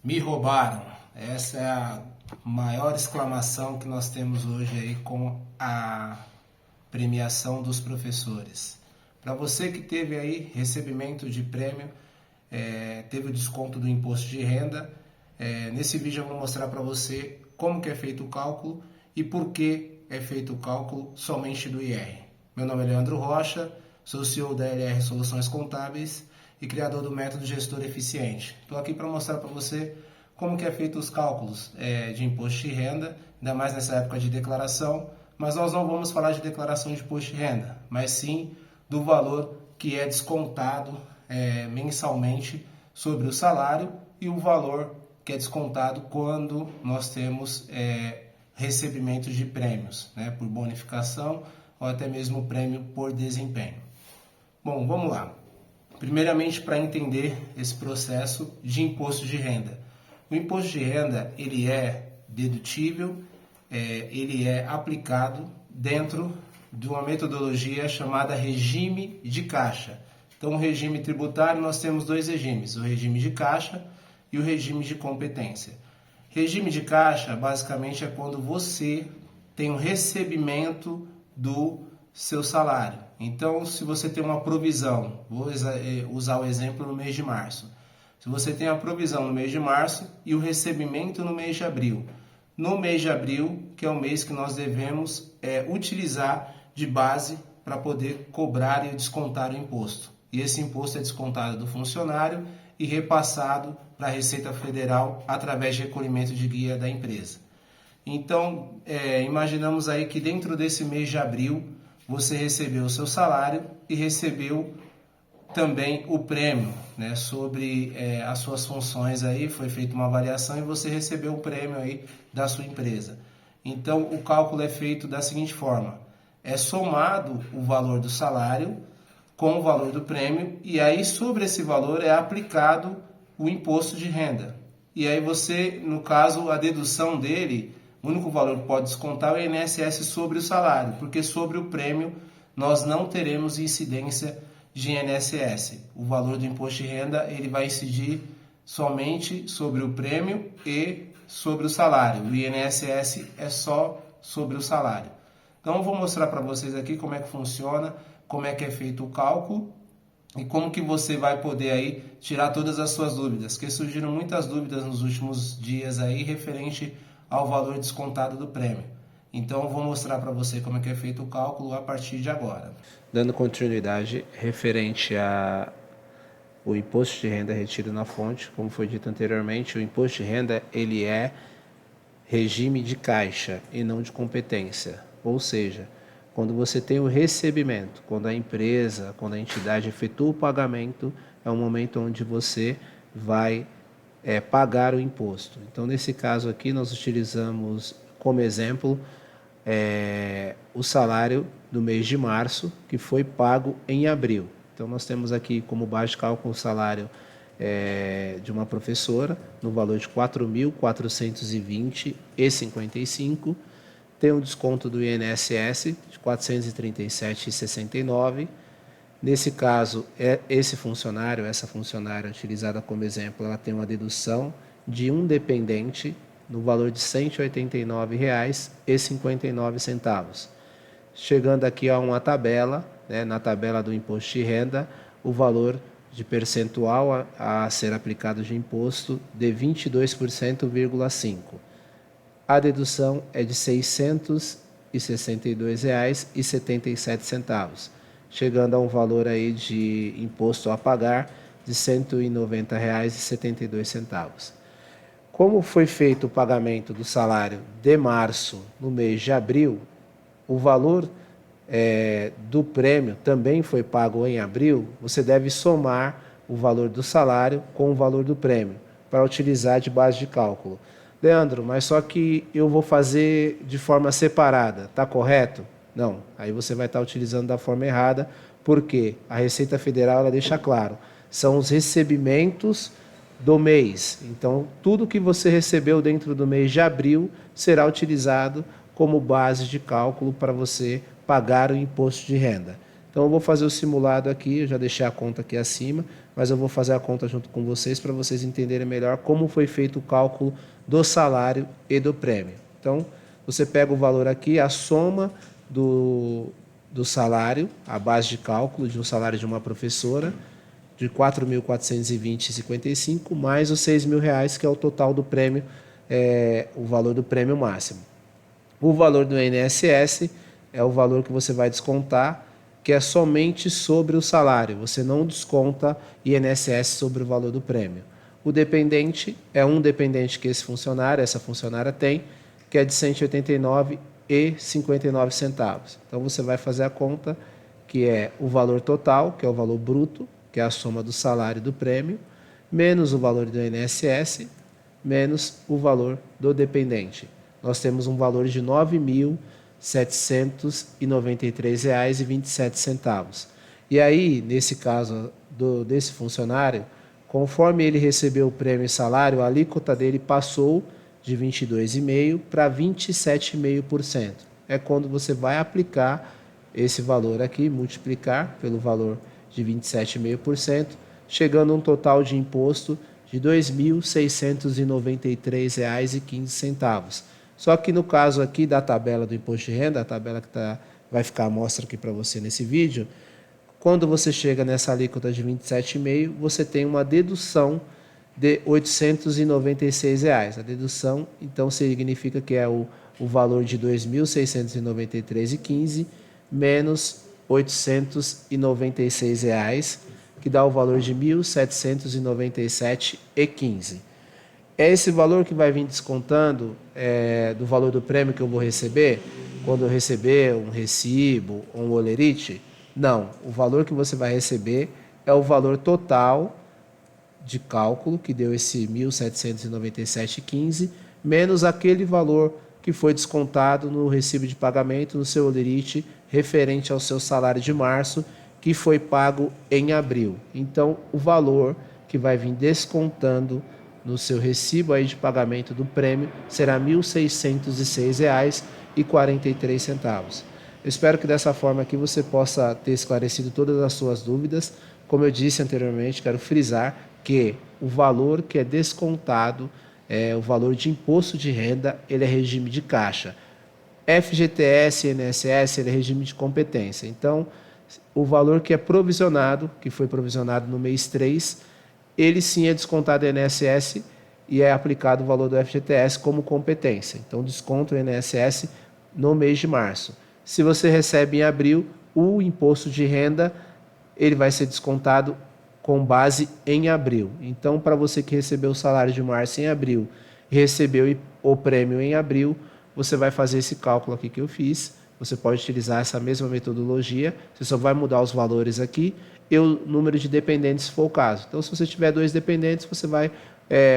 Me roubaram. Essa é a maior exclamação que nós temos hoje aí com a premiação dos professores. Para você que teve aí recebimento de prêmio, teve o desconto do imposto de renda, nesse vídeo eu vou mostrar para você como que é feito o cálculo e por que é feito o cálculo somente do IR. Meu nome é Leandro Rocha, sou CEO da LR Soluções Contábeis e criador do método Gestor Eficiente. Estou aqui para mostrar para você como que é feito os cálculos de imposto de renda, ainda mais nessa época de declaração, mas nós não vamos falar de declaração de imposto de renda, mas sim do valor que é descontado mensalmente sobre o salário e o valor que é descontado quando nós temos recebimento de prêmios, por bonificação ou até mesmo prêmio por desempenho. Bom, vamos lá. Primeiramente, para entender esse processo de imposto de renda. O imposto de renda, ele é dedutível, ele é aplicado dentro de uma metodologia chamada regime de caixa. Então, o regime tributário, nós temos dois regimes, o regime de caixa e o regime de competência. Regime de caixa, basicamente, é quando você tem um recebimento do seu salário. Então, se você tem uma provisão, vou usar o exemplo no mês de março. Se você tem a provisão no mês de março e o recebimento no mês de abril. No mês de abril, que é o mês que nós devemos utilizar de base para poder cobrar e descontar o imposto. E esse imposto é descontado do funcionário e repassado para a Receita Federal através de recolhimento de guia da empresa. Então, imaginamos aí que dentro desse mês de abril, você recebeu o seu salário e recebeu também o prêmio, sobre as suas funções aí, foi feita uma avaliação e você recebeu o prêmio aí da sua empresa. Então, o cálculo é feito da seguinte forma, é somado o valor do salário com o valor do prêmio e aí sobre esse valor é aplicado o imposto de renda. E aí você, no caso, a dedução dele, o único valor que pode descontar é o INSS sobre o salário, porque sobre o prêmio nós não teremos incidência de INSS. O valor do imposto de renda ele vai incidir somente sobre o prêmio e sobre o salário. O INSS é só sobre o salário. Então eu vou mostrar para vocês aqui como é que funciona, como é que é feito o cálculo e como que você vai poder aí tirar todas as suas dúvidas, porque surgiram muitas dúvidas nos últimos dias aí referente ao valor descontado do prêmio. Então eu vou mostrar para você como é que é feito o cálculo a partir de agora. Dando continuidade referente ao imposto de renda retido na fonte, como foi dito anteriormente, o imposto de renda ele é regime de caixa e não de competência. Ou seja, quando você tem o recebimento, quando a empresa, quando a entidade efetua o pagamento, é o momento onde você vai pagar o imposto. Então, nesse caso aqui, nós utilizamos como exemplo o salário do mês de março, que foi pago em abril. Então, nós temos aqui como base de cálculo o salário de uma professora, no valor de R$ 4.420,55. Tem um desconto do INSS de R$ 437,69. Nesse caso, essa funcionária utilizada como exemplo, ela tem uma dedução de um dependente no valor de R$ 189,59. Chegando aqui a uma tabela, na tabela do imposto de renda, o valor de percentual a ser aplicado de imposto de 22,5%. A dedução é de R$ 662,77, chegando a um valor aí de imposto a pagar de R$ 190,72. Como foi feito o pagamento do salário de março no mês de abril, o valor do prêmio também foi pago em abril, você deve somar o valor do salário com o valor do prêmio para utilizar de base de cálculo. Leandro, mas só que eu vou fazer de forma separada, está correto? Não, aí você vai estar utilizando da forma errada, porque a Receita Federal ela deixa claro, são os recebimentos do mês. Então, tudo que você recebeu dentro do mês de abril será utilizado como base de cálculo para você pagar o imposto de renda. Então eu vou fazer o simulado aqui, eu já deixei a conta aqui acima, mas eu vou fazer a conta junto com vocês para vocês entenderem melhor como foi feito o cálculo do salário e do prêmio. Então, você pega o valor aqui, a soma do salário, a base de cálculo de um salário de uma professora, de R$ 4.420,55, mais os R$ 6.000, que é o total do prêmio, o valor do prêmio máximo. O valor do INSS é o valor que você vai descontar, que é somente sobre o salário. Você não desconta INSS sobre o valor do prêmio. O dependente é um dependente que essa funcionária tem, que é de R$ 189,59. Então você vai fazer a conta, que é o valor total, que é o valor bruto, que é a soma do salário e do prêmio, menos o valor do INSS, menos o valor do dependente. Nós temos um valor de R$ 9.793,27. E aí, nesse caso desse funcionário, conforme ele recebeu o prêmio e salário, a alíquota dele passou de 22,5% para 27,5%. É quando você vai aplicar esse valor aqui, multiplicar pelo valor de 27,5%, chegando a um total de imposto de R$ 2.693,15. Só que no caso aqui da tabela do imposto de renda, a tabela que vai ficar à mostra aqui para você nesse vídeo, quando você chega nessa alíquota de 27,5%, você tem uma dedução de R$ 896. A dedução, então, significa que é o valor de R$ 2.693,15 menos R$ 896, que dá o valor de R$ 1.797,15. É esse valor que vai vir descontando do valor do prêmio que eu vou receber, quando eu receber um recibo ou um olerite? Não, o valor que você vai receber é o valor total de cálculo, que deu esse 1.797,15, menos aquele valor que foi descontado no recibo de pagamento, no seu olerite, referente ao seu salário de março, que foi pago em abril. Então, o valor que vai vir descontando no seu recibo aí de pagamento do prêmio será R$ 1.606,43. Eu espero que dessa forma aqui você possa ter esclarecido todas as suas dúvidas. Como eu disse anteriormente, quero frisar que o valor que é descontado, o valor de imposto de renda, ele é regime de caixa. FGTS e INSS, ele é regime de competência. Então, o valor que é provisionado, que foi provisionado no mês 3, ele sim é descontado do INSS e é aplicado o valor do FGTS como competência. Então, desconto o INSS no mês de março. Se você recebe em abril, o imposto de renda, ele vai ser descontado com base em abril. Então, para você que recebeu o salário de março em abril e recebeu o prêmio em abril, você vai fazer esse cálculo aqui que eu fiz. Você pode utilizar essa mesma metodologia, você só vai mudar os valores aqui e o número de dependentes, se for o caso. Então, se você tiver 2 dependentes, você vai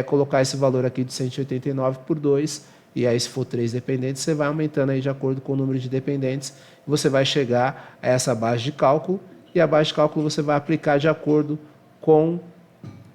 colocar esse valor aqui de 189 por 2, e aí se for 3 dependentes, você vai aumentando aí de acordo com o número de dependentes, e você vai chegar a essa base de cálculo, e a base de cálculo você vai aplicar de acordo com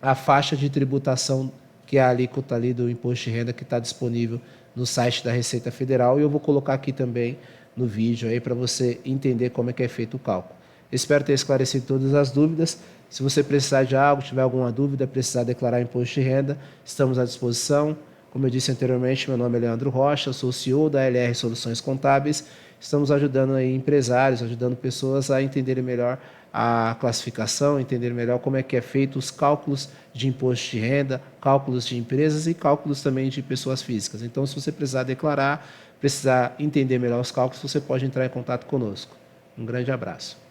a faixa de tributação, que é a alíquota ali do imposto de renda que está disponível no site da Receita Federal, e eu vou colocar aqui também no vídeo aí para você entender como é que é feito o cálculo. Espero ter esclarecido todas as dúvidas. Se você precisar de algo, tiver alguma dúvida, precisar declarar imposto de renda, estamos à disposição. Como eu disse anteriormente, meu nome é Leandro Rocha, eu sou o CEO da LR Soluções Contábeis. Estamos ajudando aí empresários, ajudando pessoas a entenderem melhor a classificação, entenderem melhor como é que é feito os cálculos de imposto de renda, cálculos de empresas e cálculos também de pessoas físicas. Então, se você precisar declarar, precisar entender melhor os cálculos, você pode entrar em contato conosco. Um grande abraço.